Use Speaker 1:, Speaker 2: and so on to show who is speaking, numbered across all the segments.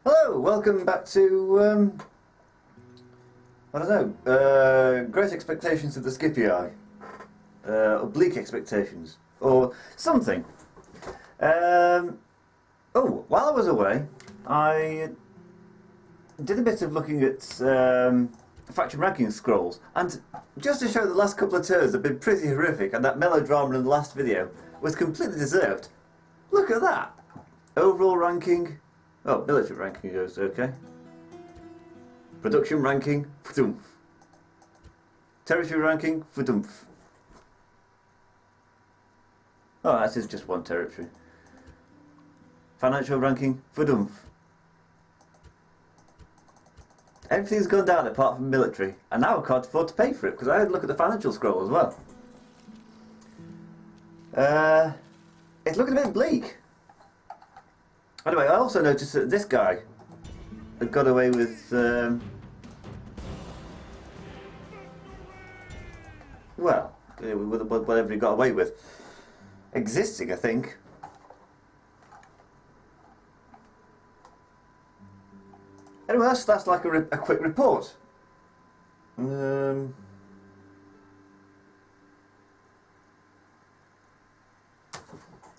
Speaker 1: Hello, welcome back to, I don't know, Great Expectations of the Skippy Eye. Oblique Expectations, or something. Oh, while I was away, I did a bit of looking at faction ranking scrolls, and just to show the last couple of turns have been pretty horrific, and that melodrama in the last video was completely deserved. Look at that! Overall ranking. Oh, military ranking goes okay. Production ranking, fdoomph. Territory ranking, fdoomph. Oh, that is just one territory. Financial ranking, fdoomph. Everything's gone down apart from military, and now I can't afford to pay for it because I had a look at the financial scroll as well. It's looking a bit bleak. Anyway, I also noticed that this guy had got away with, well, whatever he got away with. Existing, I think. Anyway, that's like a quick report.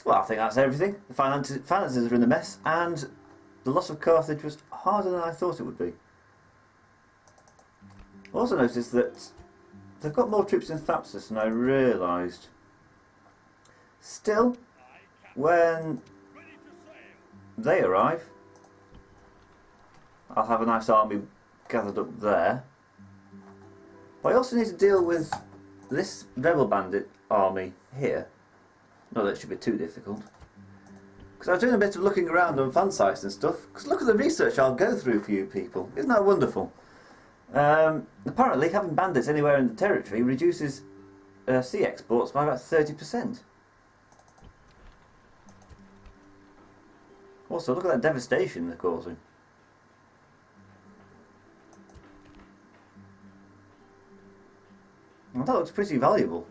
Speaker 1: Well, I think that's everything. The finances are in a mess, and the loss of Carthage was harder than I thought it would be. I also noticed that they've got more troops in Thapsus than I realised. Still, when they arrive, I'll have a nice army gathered up there. But I also need to deal with this rebel bandit army here. Not that it should be too difficult. Because I was doing a bit of looking around on fan sites and stuff. Because look at the research I'll go through for you people. Isn't that wonderful? Apparently having bandits anywhere in the territory reduces sea exports by about 30%. Also, look at that devastation they're causing. Well, that looks pretty valuable.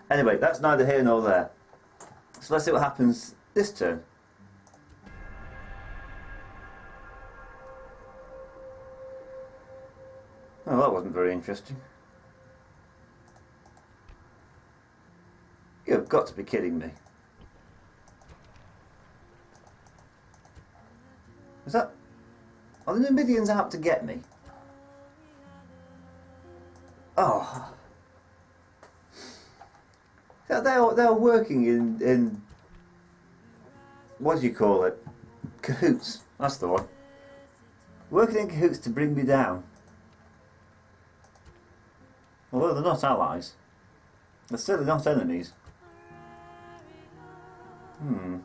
Speaker 1: Anyway, that's neither here nor there. So let's see what happens this turn. Oh, that wasn't very interesting. You've got to be kidding me. Is that... Are the Numidians out to get me? Oh... They're working in what do you call it? Cahoots. That's the one. Working in cahoots to bring me down. Although they're not allies, they're certainly not enemies. And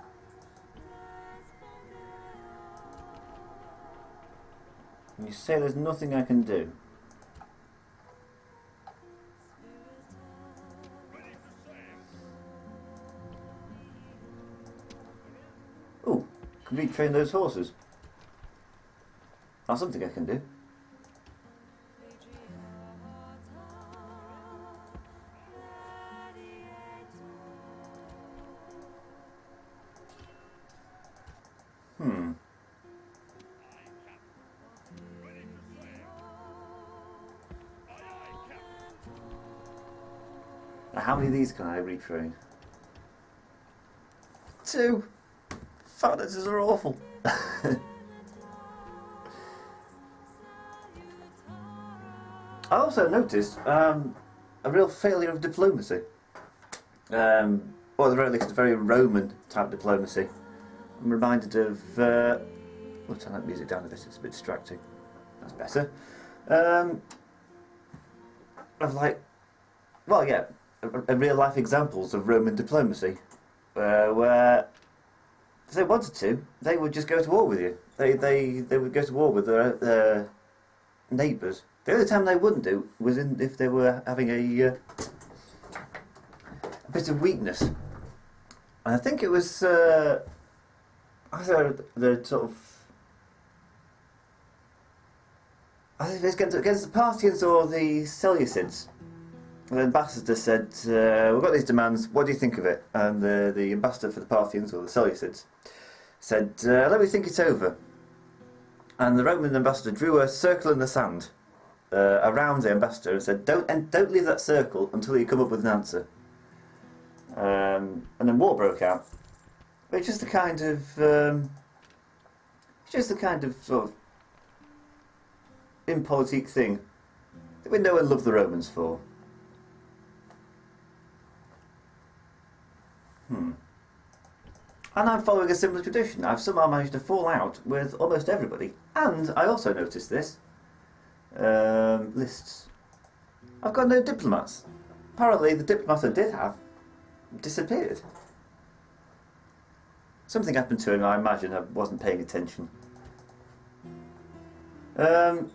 Speaker 1: you say there's nothing I can do. Retrain those horses. That's something I can do. Now, how many of these can I retrain? 2. Finances are awful. I also noticed a real failure of diplomacy. Or at the very least a very Roman type diplomacy. I'm reminded of... we'll turn that music down a bit, it's a bit distracting. That's better. Of like... Well, yeah, real life examples of Roman diplomacy. Where... If they wanted to, they would just go to war with you. They would go to war with their neighbours. The only time they wouldn't do was if they were having a bit of weakness. And I think it was either the sort of... I think it was against the Parthians or the Seleucids. the ambassador said, we've got these demands, what do you think of it? And the ambassador for the Parthians, or the Seleucids, said, let me think it over. And the Roman ambassador drew a circle in the sand around the ambassador and said, don't leave that circle until you come up with an answer. And then war broke out. It's just the kind of sort of impolitique thing that we know and love the Romans for. And I'm following a similar tradition. I've somehow managed to fall out with almost everybody. And I also noticed this. Lists. I've got no diplomats. Apparently the diplomats I did have disappeared. Something happened to him, I imagine. I wasn't paying attention. But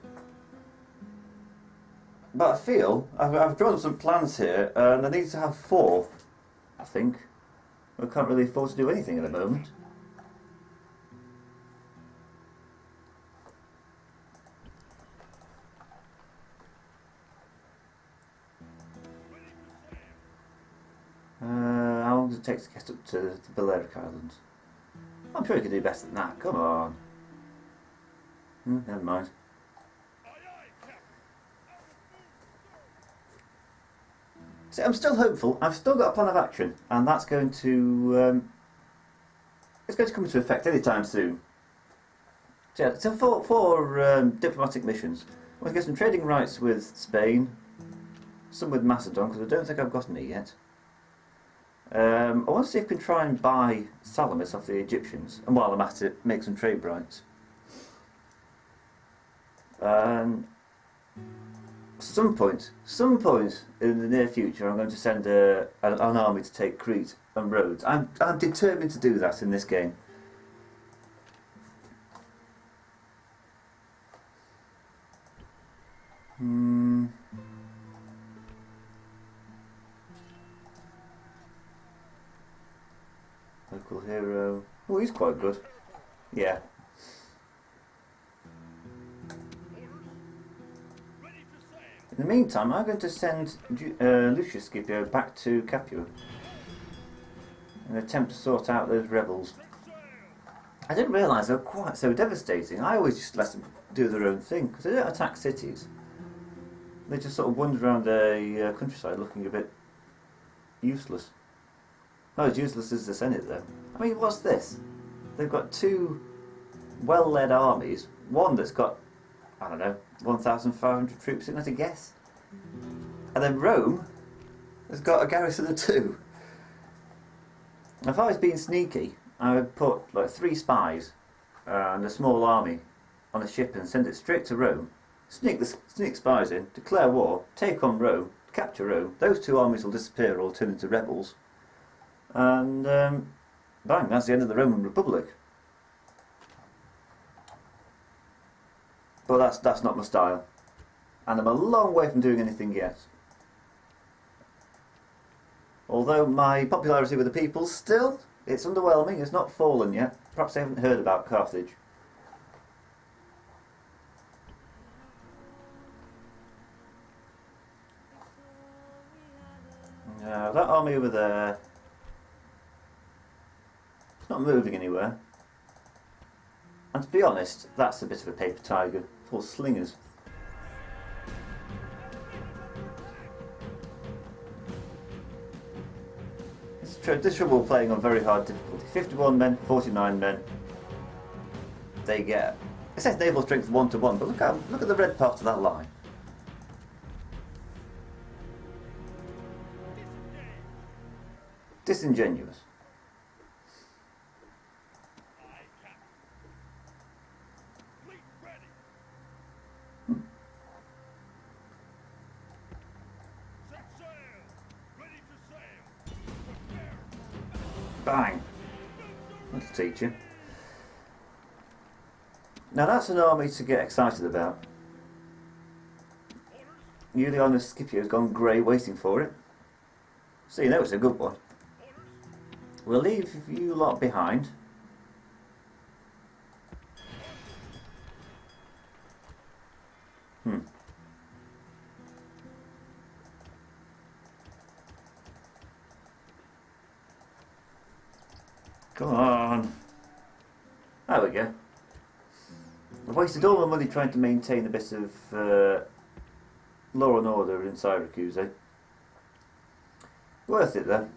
Speaker 1: I feel I've drawn up some plans here, and I need to have 4, I think. I can't really afford to do anything at the moment. How long does it take to get up to the Balearic Islands? I'm sure you can do better than that, come on. Never mind. See, I'm still hopeful. I've still got a plan of action, and that's going to it's going to come into effect anytime soon. So, yeah, so for diplomatic missions, I want to get some trading rights with Spain, some with Macedon, because I don't think I've got any yet. I want to see if I can try and buy Salamis off the Egyptians, and while I'm at it, make some trade rights. Some point in the near future, I'm going to send an army to take Crete and Rhodes. I'm determined to do that in this game. Local hero. Oh, he's quite good. Yeah. In the meantime, I'm going to send Lucius Scipio back to Capua and attempt to sort out those rebels. I didn't realise they were quite so devastating. I always just let them do their own thing, because they don't attack cities. They just sort of wander around the countryside looking a bit useless. Not as useless as the Senate, though. I mean, what's this? They've got 2 well-led armies. One that's got, I don't know, 1,500 troops in it, I guess. And then Rome has got a garrison of 2. If I was being sneaky, I would put like 3 spies and a small army on a ship and send it straight to Rome. Sneak spies in, declare war, take on Rome, capture Rome. Those 2 armies will disappear or turn into rebels. And bang, that's the end of the Roman Republic. But that's not my style. And I'm a long way from doing anything yet. Although my popularity with the people still, it's underwhelming, it's not fallen yet. Perhaps they haven't heard about Carthage. Now that army over there, it's not moving anywhere. And to be honest, that's a bit of a paper tiger, full of slingers. It's trouble playing on very hard difficulty. 51 men, 49 men. They get. It says naval strength 1 to 1, but look at the red part of that line. Disingenuous. Bang! That'll teach you. Now that's an army to get excited about. Julianus Scipio's gone grey waiting for it. So you know it's a good one. We'll leave you lot behind. Come on. There we go. I wasted all my money trying to maintain a bit of law and order in Syracuse, eh? Worth it though.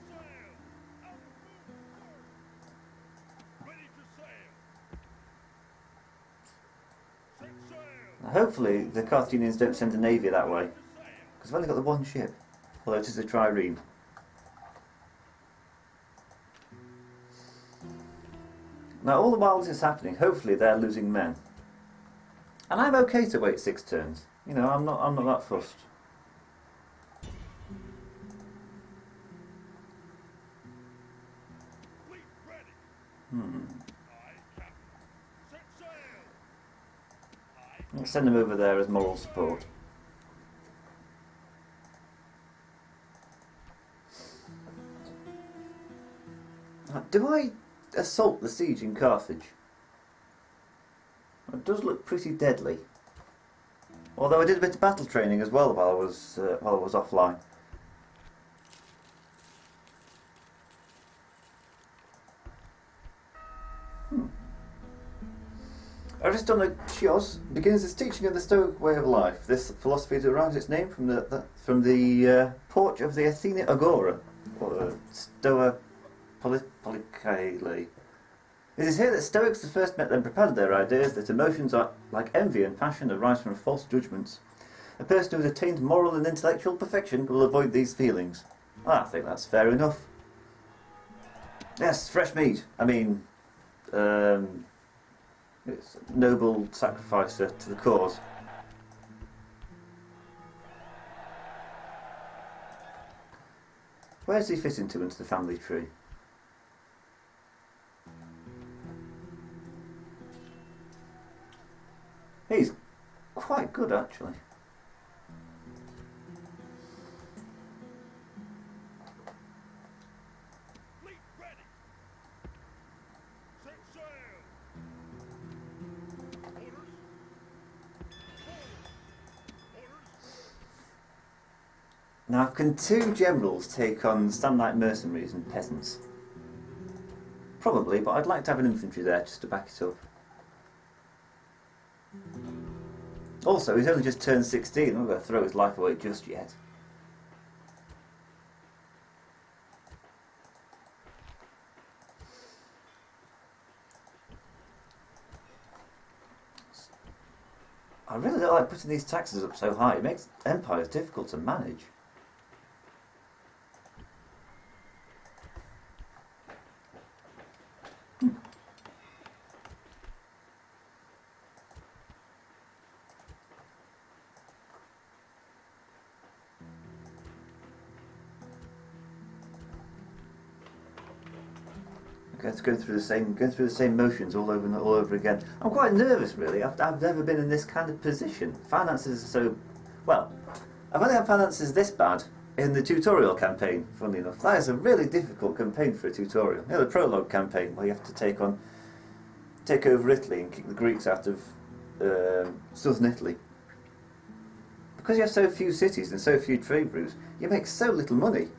Speaker 1: Hopefully the Carthaginians don't send a navy that way, because I've only got the one ship, although it is a trireme. Now all the while this is happening, hopefully they're losing men. And I'm okay to wait 6 turns. You know, I'm not that fussed. Let's send them over there as moral support. Do I assault the siege in Carthage? It does look pretty deadly. Although I did a bit of battle training as well while I was offline. Aristarchus begins his teaching of the Stoic way of life. This philosophy derives its name from the porch of the Athena Agora, or the Stoa Polykaele. It is here that Stoics first met and propounded their ideas that emotions are like envy and passion arise from false judgments. A person who has attained moral and intellectual perfection will avoid these feelings. I think that's fair enough. Yes, fresh meat. I mean, it's a noble sacrifice to the cause. Where does he fit into the family tree? He's quite good, actually. Now, can 2 generals take on Stanlite mercenaries and peasants? Probably, but I'd like to have an infantry there just to back it up. Also, he's only just turned 16, I'm not going to throw his life away just yet. I really don't like putting these taxes up so high, it makes empires difficult to manage. Going through the same motions all over again. I'm quite nervous, really. I've never been in this kind of position. Finances are so well. I've only had finances this bad in the tutorial campaign. Funnily enough, that is a really difficult campaign for a tutorial. You know, the prologue campaign where you have to take over Italy and kick the Greeks out of southern Italy. Because you have so few cities and so few trade routes, you make so little money.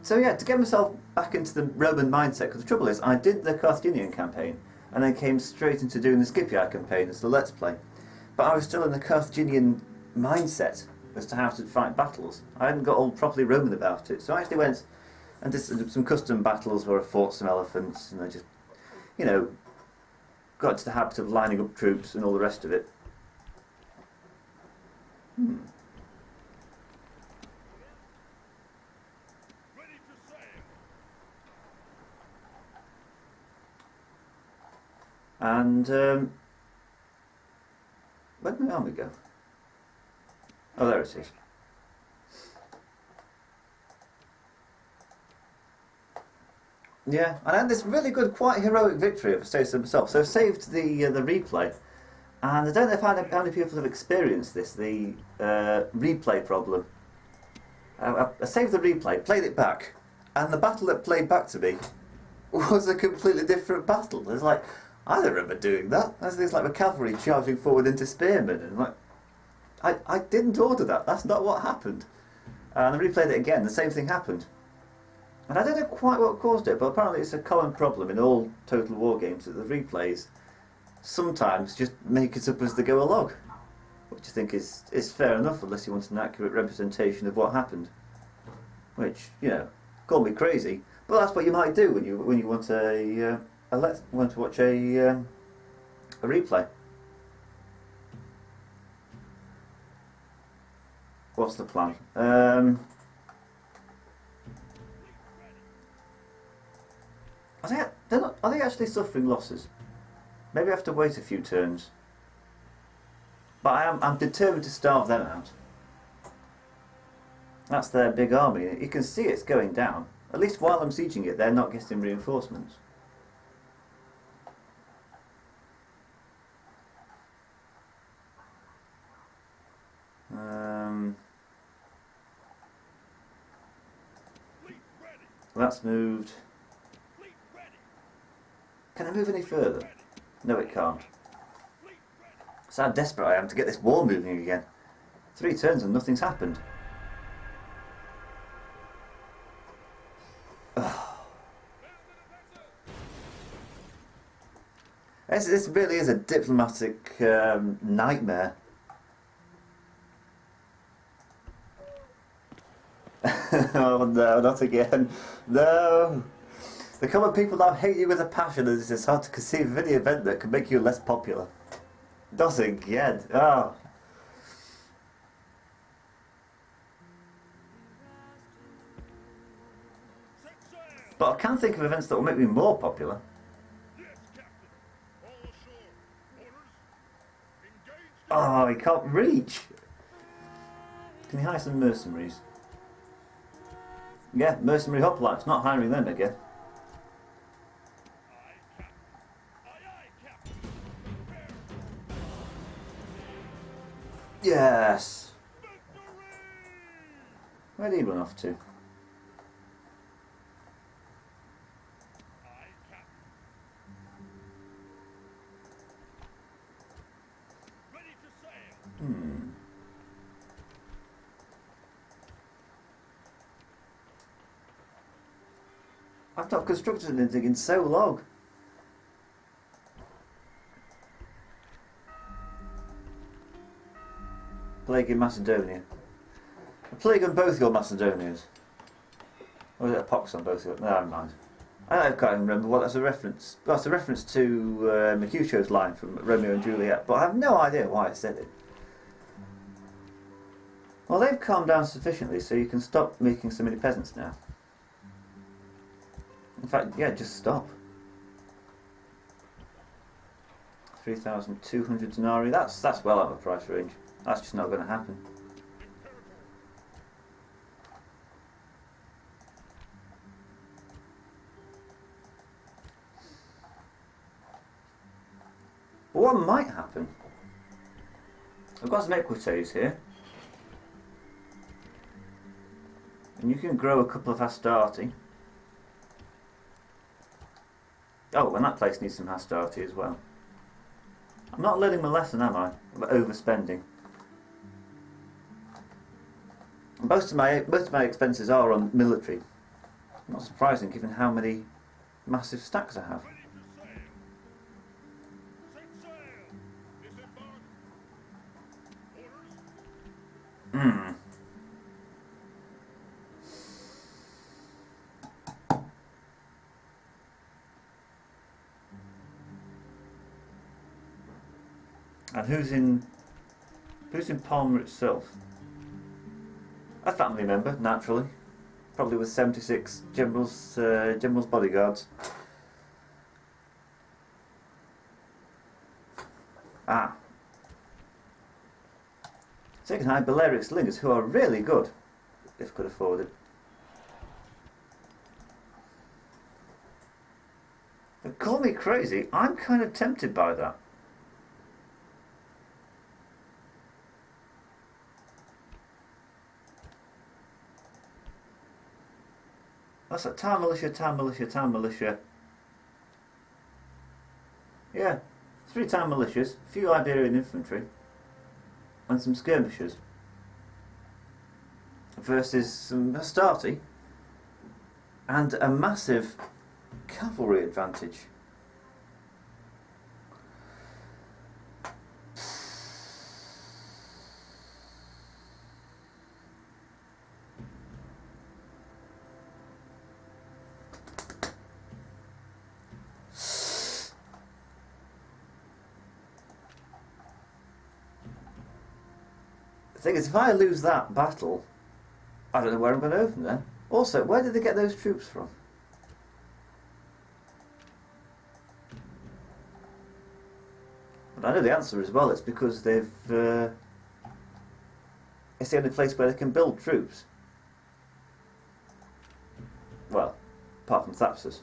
Speaker 1: So yeah, to get myself back into the Roman mindset, because the trouble is, I did the Carthaginian campaign, and then came straight into doing the Scipii campaign as the Let's Play. But I was still in the Carthaginian mindset as to how to fight battles. I hadn't got all properly Roman about it, so I actually went and did some custom battles where I fought some elephants, and I just, you know, got into the habit of lining up troops and all the rest of it. And where did my army go? Oh, there it is. Yeah, and I had this really good, quite heroic victory over Status himself. So I saved the replay, and I don't know if how many people have experienced this, the replay problem. I saved the replay, played it back, and the battle that played back to me was a completely different battle. It's like, I don't remember doing that. There's things like the cavalry charging forward into spearmen, and like, I didn't order that. That's not what happened. And I replayed it again, the same thing happened. And I don't know quite what caused it, but apparently it's a common problem in all Total War games that the replays sometimes just make it up as they go along. Which I think is fair enough, unless you want an accurate representation of what happened. Which, you know, call me crazy, but that's what you might do when you want want to watch a replay. What's the plan? Are they actually suffering losses? Maybe I have to wait a few turns. But I'm determined to starve them out. That's their big army. You can see it's going down. At least while I'm sieging it, they're not getting reinforcements. That's moved. Can I move any further? No, it can't. That's how desperate I am to get this war moving again. 3 turns and nothing's happened. This really is a diplomatic nightmare. Oh no, not again. No! The common people now hate you with a passion, and it's hard to conceive of any event that could make you less popular. Not again. Oh. But I can think of events that will make me more popular. Oh, he can't reach. Can he hire some mercenaries? Yeah, mercenary hoplites, not hiring them again. Yes! Where did he run off to? I've not constructed anything in so long. Plague in Macedonia. A plague on both your Macedonias. Or is it a pox on both your... No, never mind. I can't even remember what that's a reference. Well, it's a reference to Mercutio's line from Romeo and Juliet, but I have no idea why I said it. Well, they've calmed down sufficiently so you can stop making so many peasants now. In fact, yeah, just stop. 3,200 denarii, that's well out of price range. That's just not going to happen. But what might happen? I've got some equites here. And you can grow a couple of Hastati. Oh, and that place needs some Hastati as well. I'm not learning my lesson, am I? About overspending. Most of my expenses are on military. Not surprising given how many massive stacks I have. And who's in Palmer itself? A family member, naturally. Probably with 76 generals bodyguards. Ah. So you can hire Balearic slingers who are really good, if could afford it. But call me crazy, I'm kind of tempted by that. That's a town militia, town militia, town militia. Yeah, 3 town militias, a few Iberian infantry, and some skirmishers. versus some Hastati and a massive cavalry advantage. The thing is, if I lose that battle, I don't know where I'm going to go from then. Also, where did they get those troops from? But I know the answer as well. It's because they've... it's the only place where they can build troops. Well, apart from Thapsus.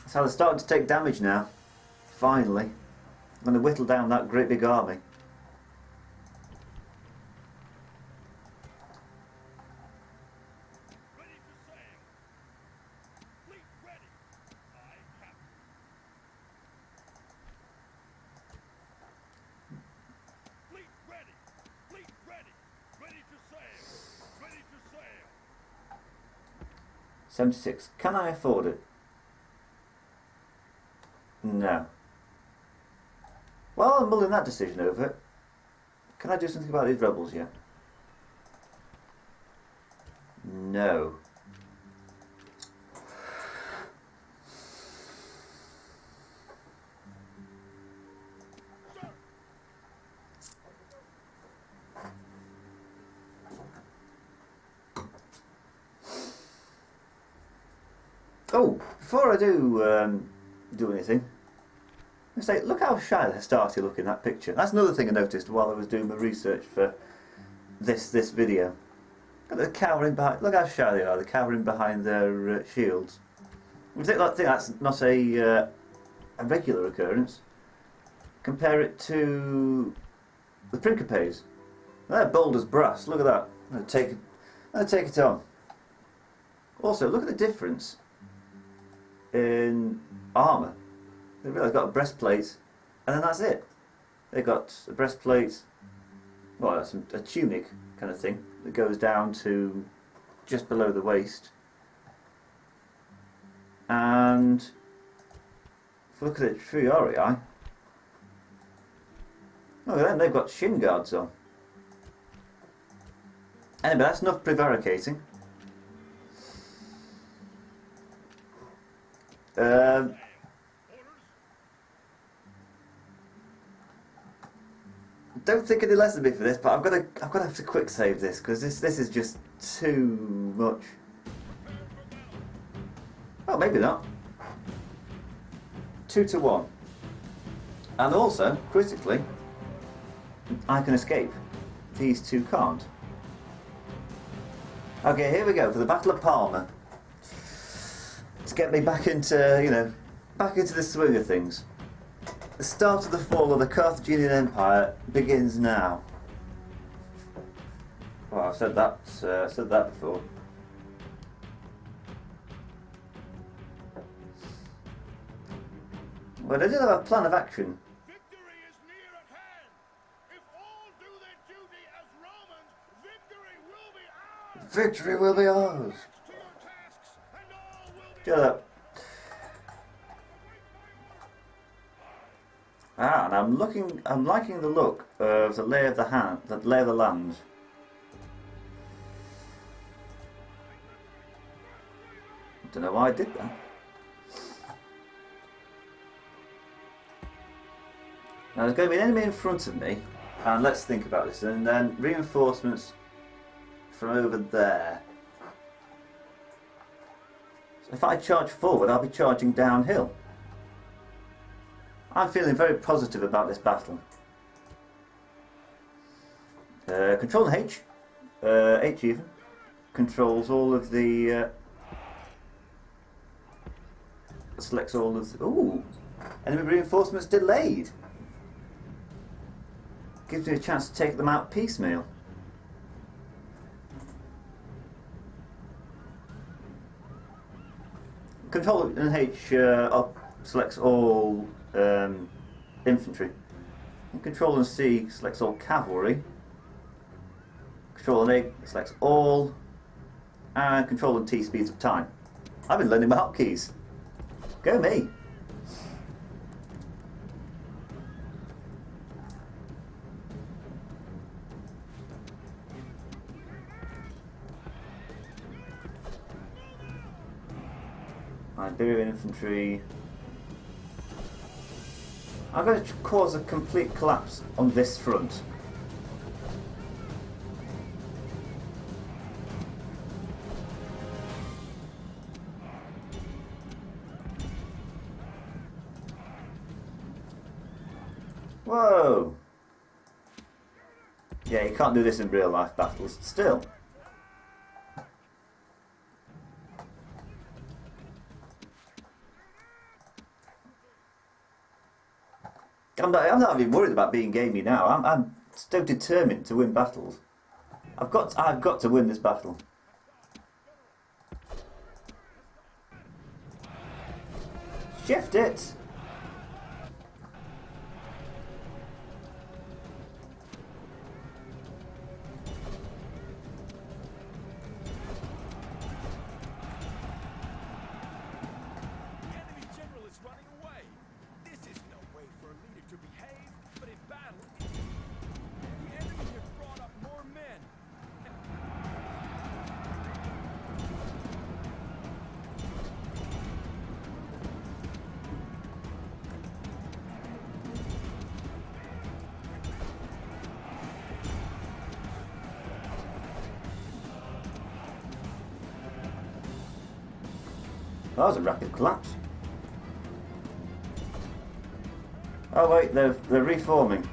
Speaker 1: So they're starting to take damage now. Finally. I'm going to whittle down that great big army.
Speaker 2: Ready to sail. Fleet ready. Aye, Captain. Fleet ready. Fleet ready. Ready to sail. Ready to sail.
Speaker 1: 76. Can I afford it? No. Well, I'm mulling that decision over. Can I do something about these rebels yet? No. Oh, before I do anything, I say, look how shy the Hastati look in that picture. That's another thing I noticed while I was doing my research for this video. They're cowering behind. Look how shy they are. They're cowering behind their shields. I think that's not a regular occurrence. Compare it to the Principes. They're bold as brass. Look at that. I'm gonna take it on. Also, look at the difference in armour. They've really got a breastplate, and then that's it. They've got a breastplate, well, that's a tunic kind of thing that goes down to just below the waist. And if we look at the Triarii, look at them, they've got shin guards on. Anyway, that's enough prevaricating. Don't think any less of me for this, but I've got to have to quick save this because this is just too much. Oh, maybe not. 2-1, and also critically, I can escape. These two can't. Okay, here we go for the Battle of Palma. To get me back into, back into the swing of things. The start of the fall of the Carthaginian Empire begins now. Well, I've said that before. But I did have a plan of action.
Speaker 2: Victory is near at hand. If all do their duty as Romans, victory will be ours.
Speaker 1: Victory will be ours.
Speaker 2: Back to your tasks, and all will be
Speaker 1: Shut up. Ah, and I'm liking the look of the lay of the land. I don't know why I did that. Now there's going to be an enemy in front of me, and let's think about this, and then reinforcements from over there. So if I charge forward, I'll be charging downhill. I'm feeling very positive about this battle. Control and H, H even, controls all of the, selects all of the, ooh, enemy reinforcements delayed. Gives me a chance to take them out piecemeal. Control and H selects all infantry. And Control and C selects all cavalry. Control and A selects all. And Control and T speeds up time. I've been learning my hotkeys. Go me! Iberian infantry. I'm going to cause a complete collapse on this front. Whoa! Yeah, you can't do this in real life battles. Still. I'm not even worried about being gamey now. I'm so determined to win battles. I've got to win this battle. Shift it. That was a rapid collapse. Oh wait, they're reforming.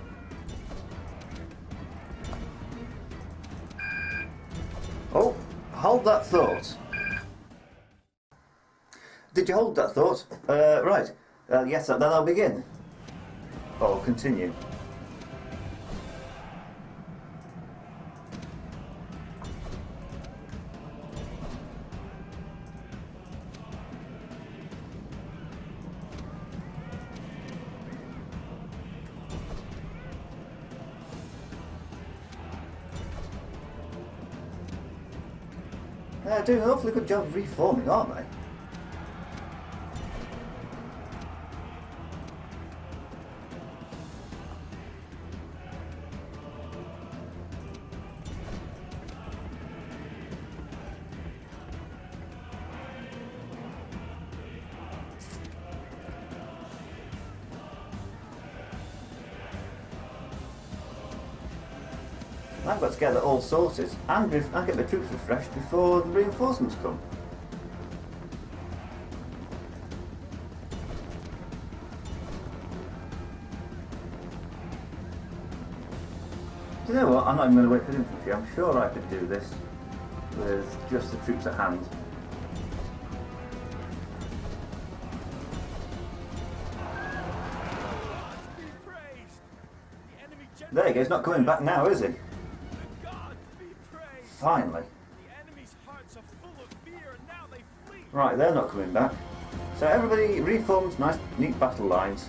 Speaker 1: Oh, hold that thought. Did you hold that thought? Right. Yes, then I'll begin. Or continue. They're doing an awfully good job of reforming, aren't they? I've got to get it all sorted and get the troops refreshed before the reinforcements come. Do you know what? I'm not even going to wait for the infantry. I'm sure I could do this with just the troops at hand. There you go, he's not coming back now, is he? Finally. Right, they're not coming back. So everybody reforms nice, neat battle lines.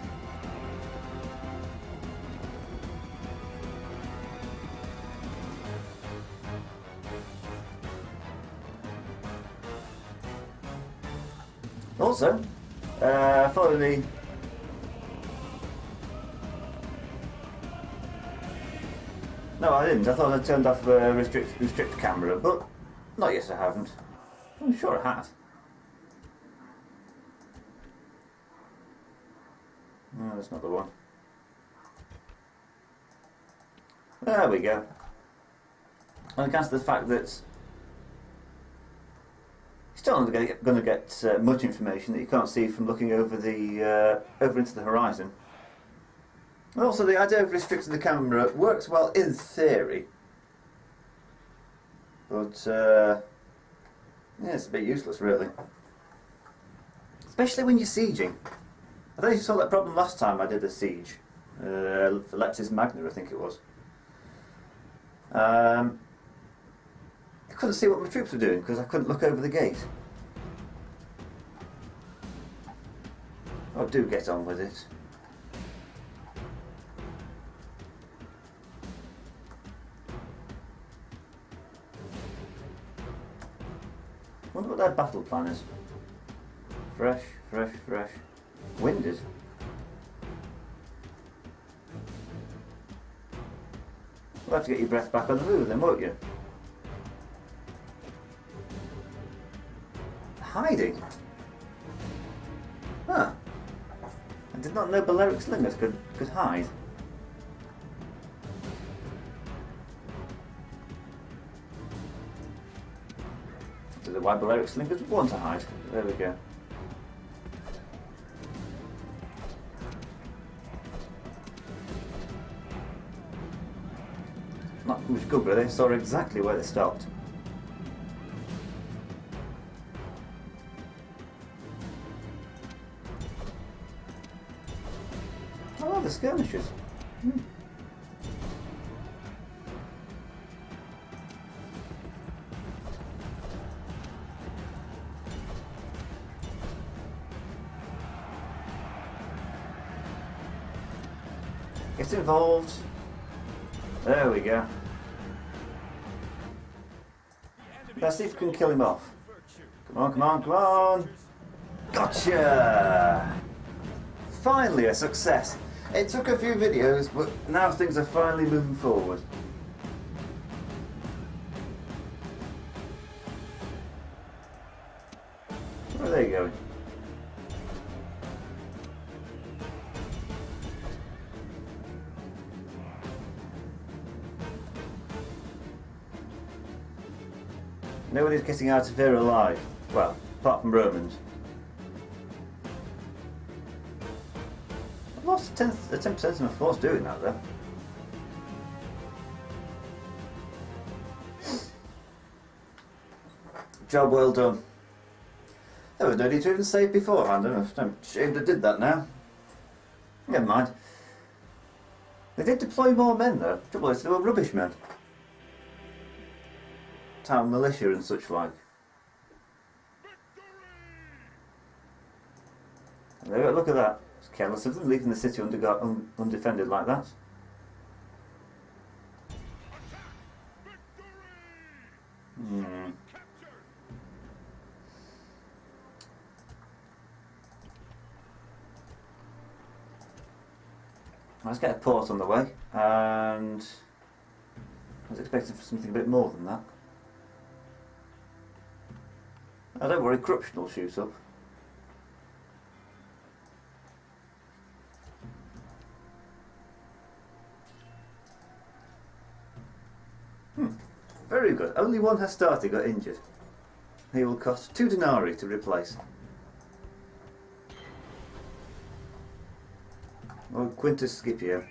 Speaker 1: Also, follow the No, I didn't. I thought I turned off restrict camera, but not yet. I haven't. I'm sure I had. No, that's not the one. There we go. And against the fact that still not going to get much information that you can't see from looking over the over into the horizon. And also, the idea of restricting the camera works well in theory, but yeah, it's a bit useless, really. Especially when you're sieging. I don't know if you saw that problem last time I did a siege for Leptis Magna, I think it was. I couldn't see what my troops were doing because I couldn't look over the gate. Oh, do get on with it. Wonder what their battle plan is. Fresh, fresh, fresh. Winded. You'll have to get your breath back on the move then, won't you? Hiding? Huh. I did not know Balearic slingers could hide. I don't know why Balearic slingers would want to hide. There we go. Not much good, but they saw exactly where they stopped. Oh, the skirmishers. Get involved. There we go. Let's see if we can kill him off. Come on, come on, come on! Gotcha! Finally a success. It took a few videos, but now things are finally moving forward. Where are they going? Nobody's getting out of here alive. Well, apart from Romans. I've lost 10% of my force doing that though. Job well done. There was no need to even save beforehand. I'm ashamed I did that now. Never mind. They did deploy more men though. Trouble is they were rubbish men. Town militia and such like. And there, look at that. It's careless of them leaving the city undefended like that. Let's get a port on the way, and I was expecting for something a bit more than that. Oh, don't worry, corruption will shoot up. Very good. Only one Hastati got injured. He will cost 2 denarii to replace. Oh, Quintus Scipio.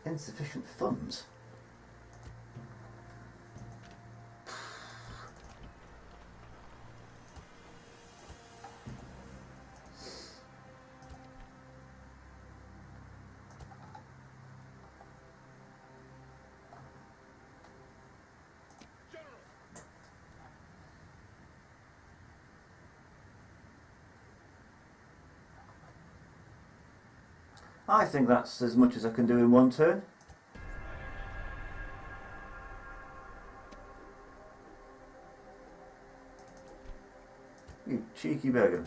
Speaker 1: Insufficient funds. I think that's as much as I can do in one turn. You cheeky beggar.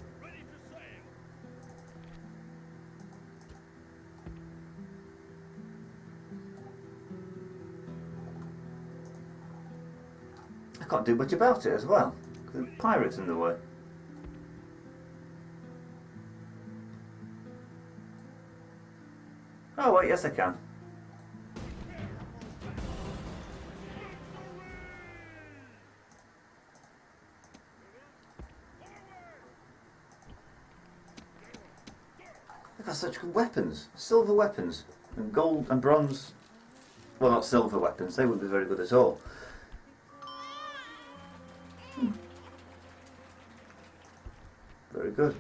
Speaker 1: I can't do much about it as well. The pirates in the way. Oh wait, yes I can. They've got such good weapons. Silver weapons. And gold and bronze. Well, not silver weapons, they wouldn't be very good at all. Very good.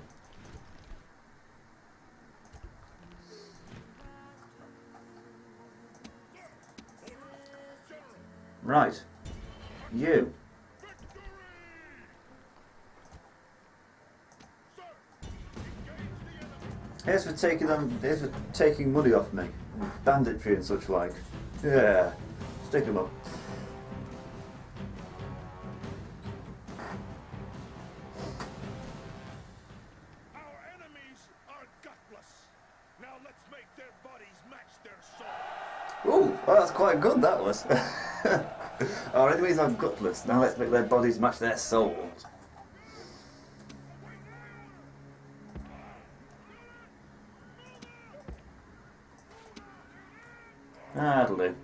Speaker 1: Right, you. Here's for taking money off me, banditry and such like. Yeah, stick them up.
Speaker 2: Our enemies are gutless. Now let's make their bodies match their souls.
Speaker 1: Ooh, well, that's quite good, that was. Our enemies are gutless. Now let's make their bodies match their souls. That'll do.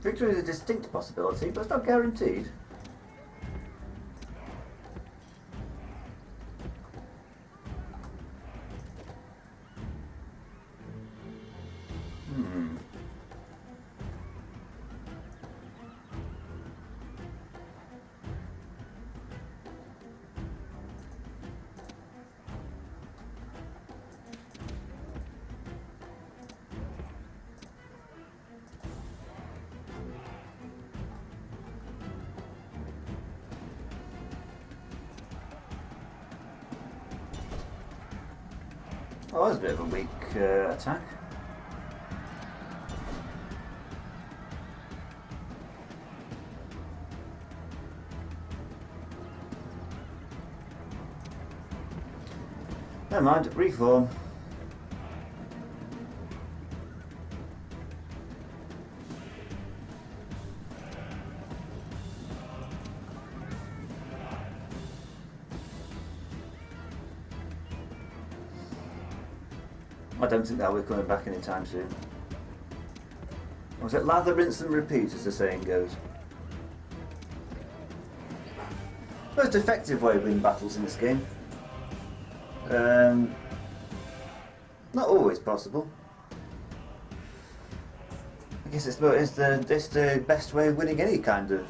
Speaker 1: Victory is a distinct possibility, but it's not guaranteed. Oh, that was a bit of a weak attack. Never mind, reform. I don't think that we're coming back anytime soon. Was it lather, rinse and repeat, as the saying goes? Most effective way of winning battles in this game. Not always possible. I guess it's the best way of winning any kind of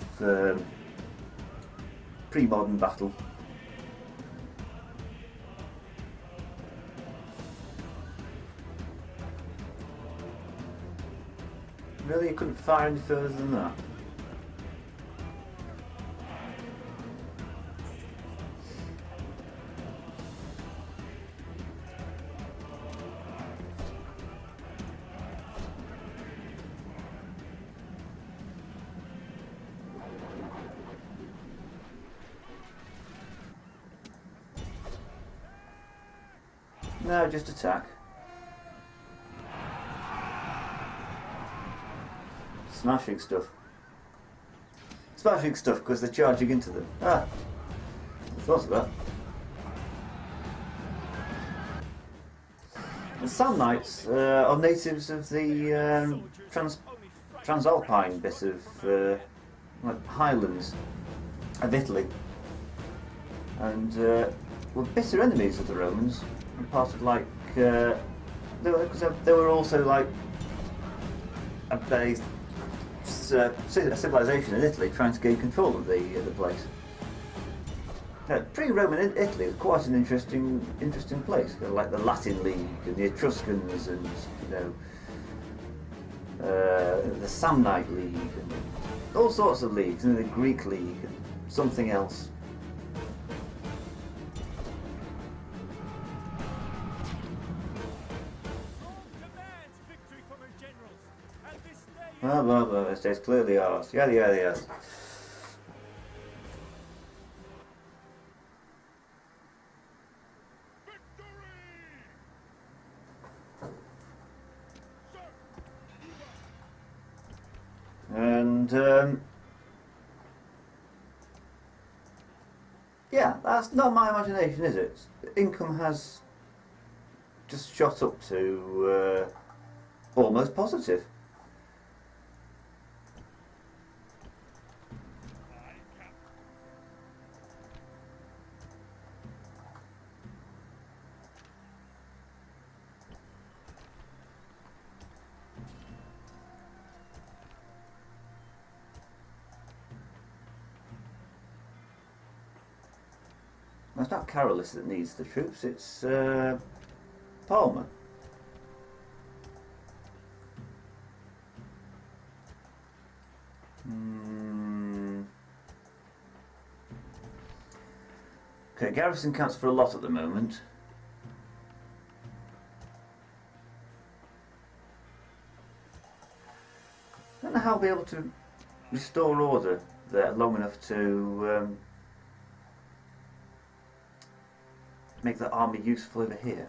Speaker 1: pre-modern battle. Really, you couldn't fire any further than that? No, just attack. Smashing stuff. Smashing stuff because they're charging into them. Ah, I thought of that. The Sand Knights are natives of the Transalpine bit of like Highlands of Italy, and were bitter enemies of the Romans, and part of like they were also like a civilization in Italy trying to gain control of the place. Pre-Roman Italy was quite an interesting place. Like the Latin League and the Etruscans, and the Samnite League, and all sorts of leagues, and the Greek League, and something else. Well, it's clearly ours. Yada yada yada. And yeah, that's not my imagination, is it? Income has just shot up to almost positive. It's not Carolus that needs the troops, it's Palmer. Okay, garrison counts for a lot at the moment. I don't know how I'll be able to restore order there long enough to make that army useful over here.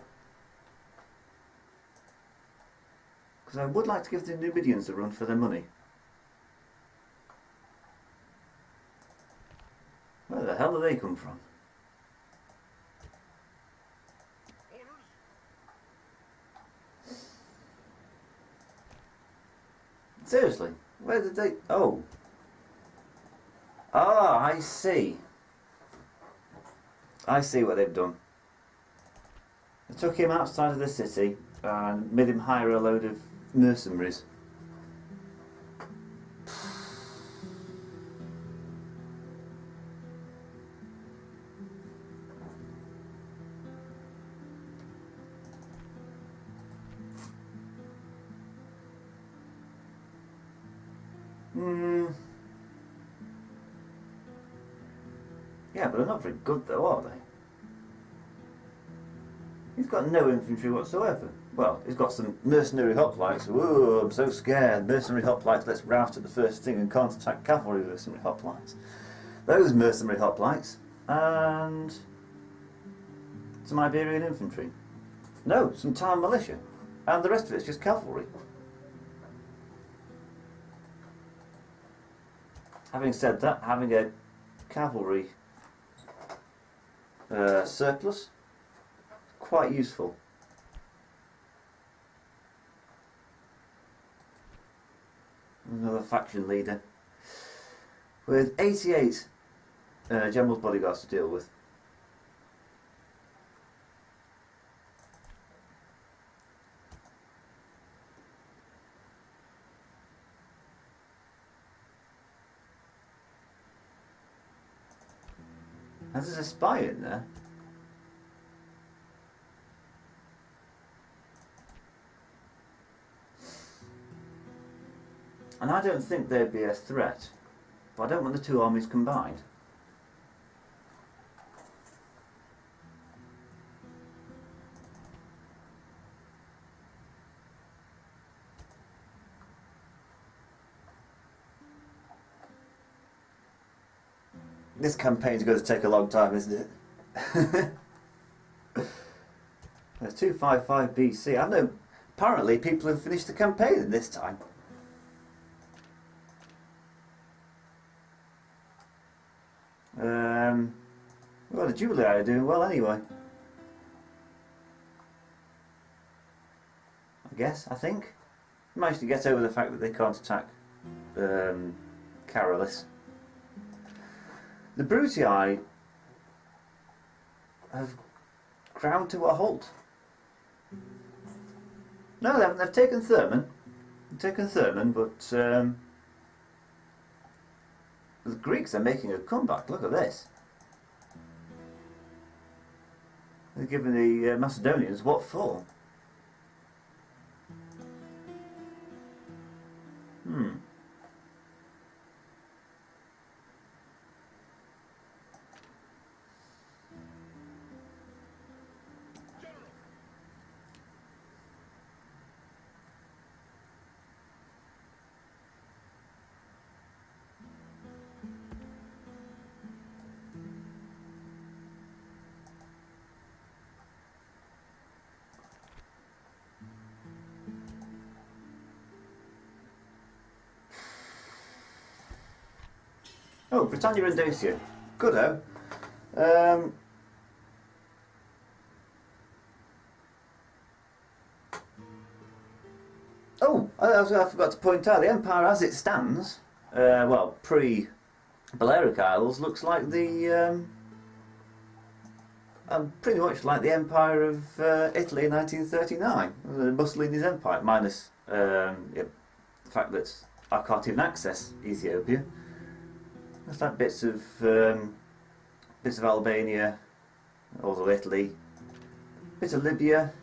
Speaker 1: Because I would like to give the Numidians a run for their money. Where the hell do they come from?
Speaker 2: Orders.
Speaker 1: Seriously, where did they... Oh. Ah, I see. I see what they've done. They took him outside of the city and made him hire a load of mercenaries. Yeah, but they're not very good though, are they? He's got no infantry whatsoever. Well, he's got some mercenary hoplites. Whoa, I'm so scared. Mercenary hoplites, let's rout at the first thing and counterattack cavalry mercenary hoplites. Those mercenary hoplites and some Iberian infantry. No, some town militia. And the rest of it's just cavalry. Having said that, having a cavalry surplus, quite useful. Another faction leader with 88 general's bodyguards to deal with. And there's a spy in there. And I don't think they'd be a threat, but I don't want the two armies combined. This campaign's going to take a long time, isn't it? There's 255 BC. I know, apparently people have finished the campaign in this time. Well, the Jubilee are doing well anyway. I think. Managed to get over the fact that they can't attack Carolus. The Brutii have ground to a halt. No, they haven't. They've taken Thurman. They've taken Thurman, but the Greeks are making a comeback. Look at this. They're giving the Macedonians what for? Oh, Britannia and Dacia. Good-o. Oh, I forgot to point out, the Empire as it stands, well, pre-Balearic Isles, looks like the, pretty much like the Empire of Italy in 1939, Mussolini's Empire, minus the fact that I can't even access Ethiopia. It's like bits of Albania, also Italy, bits of Libya,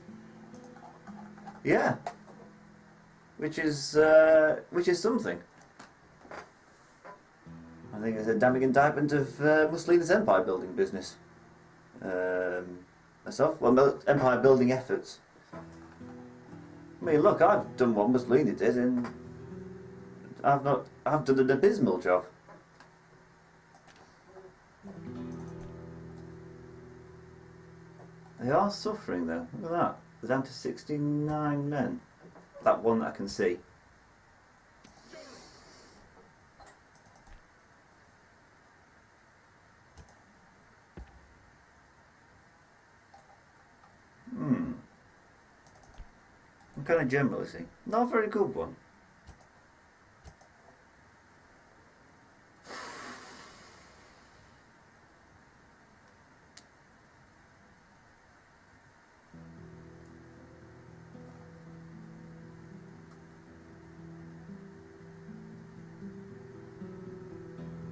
Speaker 1: yeah, which is something. I think it's a damning indictment of Mussolini's empire building business. Myself, well, empire building efforts. I mean, look, I've done what Mussolini did, and I've done an abysmal job. They are suffering though. Look at that. They're down to 69 men. That one that I can see. What kind of general is he? Not a very good one.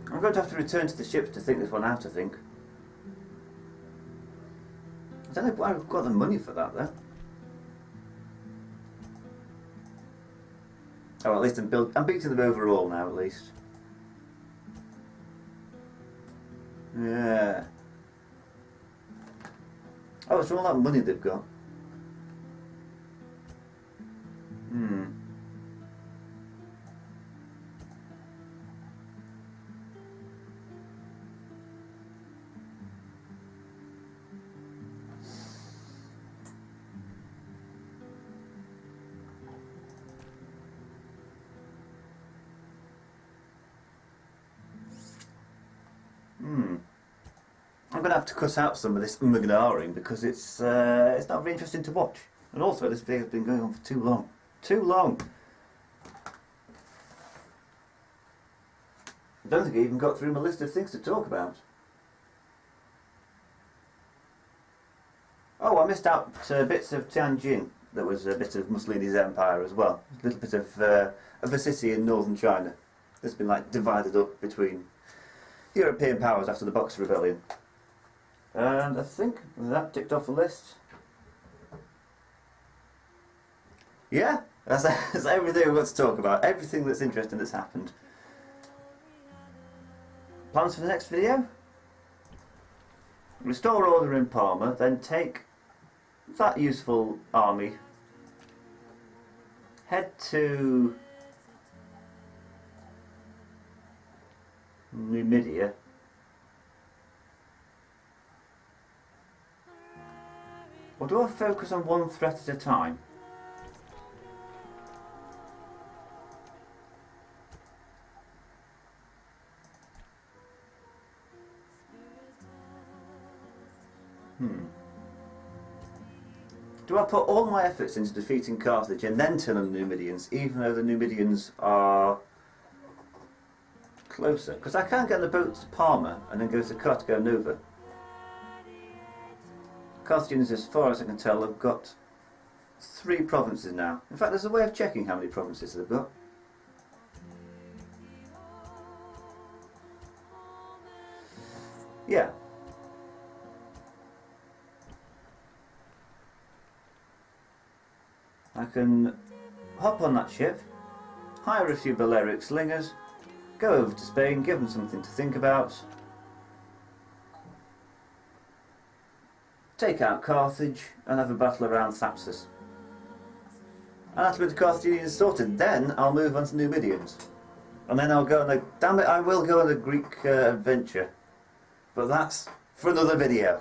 Speaker 1: I'm going to have to return to the ships to think this one out, I think. I don't know why I've got the money for that though. Oh, at least I'm beating them overall now, at least. Yeah. Oh, it's from all that money they've got. I'm going to have to cut out some of this ignoring because it's not very interesting to watch. And also, this video has been going on for too long. Too long! I don't think I even got through my list of things to talk about. Oh, I missed out bits of Tianjin. That was a bit of Mussolini's empire as well. A little bit of a city in northern China that's been like divided up between European powers after the Boxer Rebellion. And I think that ticked off the list. Yeah, that's everything we've got to talk about. Everything that's interesting that's happened. Plans for the next video? Restore order in Parma, then take that useful army, head to Numidia. Or do I focus on one threat at a time? Do I put all my efforts into defeating Carthage and then turn on the Numidians, even though the Numidians are closer? Because I can't get the boat to Parma and then go to Carthago Nova. Carthaginians, as far as I can tell, have got 3 provinces now. In fact, there's a way of checking how many provinces they've got. Yeah. I can hop on that ship, hire a few Balearic slingers, go over to Spain, give them something to think about, take out Carthage and have a battle around Thapsus. And after the Carthaginians sorted, then I'll move on to Numidians. And then I'll go on a... Damn it, I will go on a Greek adventure. But that's for another video.